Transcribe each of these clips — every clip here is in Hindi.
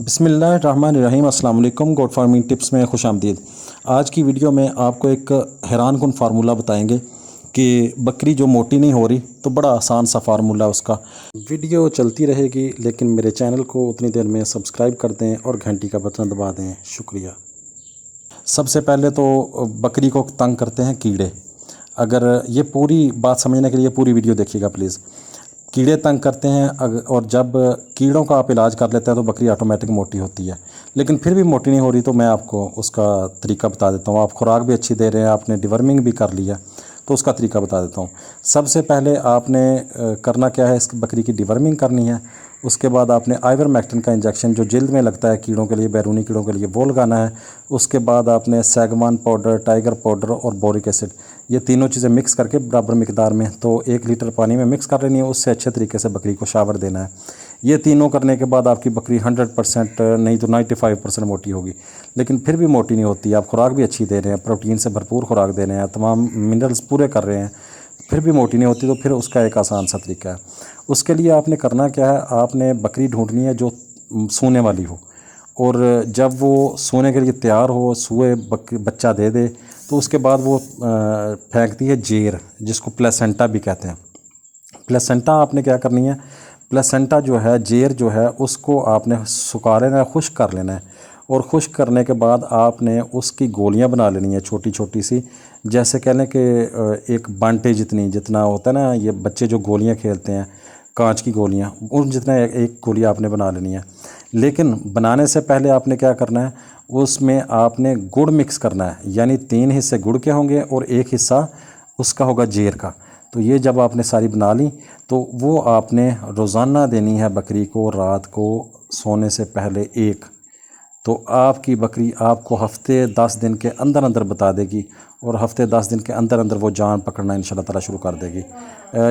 बिस्मिल्लाहिर्रहमानिर्रहीम। अस्सलाम वालेकुम। गोट फार्मिंग टिप्स में खुश आमदीद। आज की वीडियो में आपको एक हैरान कुन फार्मूला बताएंगे कि बकरी जो मोटी नहीं हो रही, तो बड़ा आसान सा फार्मूला है उसका। वीडियो चलती रहेगी, लेकिन मेरे चैनल को उतनी देर में सब्सक्राइब कर दें और घंटी का बटन दबा दें। शुक्रिया। सबसे पहले तो बकरी को तंग करते हैं कीड़े। अगर ये पूरी बात समझने के लिए पूरी वीडियो देखिएगा प्लीज़। कीड़े तंग करते हैं और जब कीड़ों का आप इलाज कर लेते हैं तो बकरी ऑटोमेटिक मोटी होती है। लेकिन फिर भी मोटी नहीं हो रही, तो मैं आपको उसका तरीका बता देता हूँ। आप खुराक भी अच्छी दे रहे हैं, आपने डिवर्मिंग भी कर लिया, तो उसका तरीका बता देता हूँ। सबसे पहले आपने करना क्या है, इस बकरी की डिवर्मिंग करनी है। उसके बाद आपने आइवरमेक्टिन का इंजेक्शन जो जल्द में लगता है कीड़ों के लिए, बैरूनी कीड़ों के लिए, वो लगाना है। उसके बाद आपने सैगमान पाउडर, टाइगर पाउडर और बोरिक एसिड, ये तीनों चीज़ें मिक्स करके बराबर मिकदार में, तो 1 लीटर पानी में मिक्स कर लेनी है। उससे अच्छे तरीके से बकरी को शावर देना है। ये तीनों करने के बाद आपकी बकरी 100% नहीं तो 95% मोटी होगी। लेकिन फिर भी मोटी नहीं होती। आप खुराक भी अच्छी दे रहे हैं, प्रोटीन से भरपूर खुराक दे रहे हैं, तमाम मिनरल्स पूरे कर रहे हैं, फिर भी मोटी नहीं होती, तो फिर उसका एक आसान सा तरीका है। उसके लिए आपने करना क्या है, आपने बकरी ढूंढनी है जो सोने वाली हो, और जब वो सोने के लिए तैयार हो, सोए बच्चा दे दे, तो उसके बाद वो फेंकती है जेर, जिसको प्लेसेंटा भी कहते हैं। प्लेसेंटा आपने क्या करनी है, प्लेसेंटा जो है, जेर जो है, उसको आपने सुखा लेना है, खुश्क कर लेना है। और खुश्क करने के बाद आपने उसकी गोलियां बना लेनी है छोटी छोटी सी। जैसे कह लें कि एक बांटे जितना होता है ना, ये बच्चे जो गोलियां खेलते हैं, कांच की गोलियां, उन जितना एक गोली आपने बना लेनी है। लेकिन बनाने से पहले आपने क्या करना है, उसमें आपने गुड़ मिक्स करना है। यानी 3 हिस्से गुड़ के होंगे और 1 हिस्सा उसका होगा जेर का। तो ये जब आपने सारी बना ली, तो वो आपने रोज़ाना देनी है बकरी को, रात को सोने से पहले 1। तो आपकी बकरी आपको हफ्ते 10 दिन के अंदर अंदर बता देगी, और हफ्ते 10 दिन के अंदर अंदर वो जान पकड़ना इंशाल्लाह ताला शुरू कर देगी।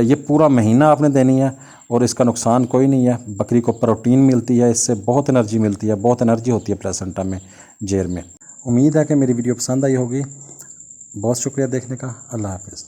ये पूरा महीना आपने देनी है, और इसका नुकसान कोई नहीं है। बकरी को प्रोटीन मिलती है, इससे बहुत एनर्जी मिलती है, बहुत एनर्जी होती है प्लेसेंटा में, जेर में। उम्मीद है कि मेरी वीडियो पसंद आई होगी। बहुत शुक्रिया देखने का। अल्लाह हाफ़िज़।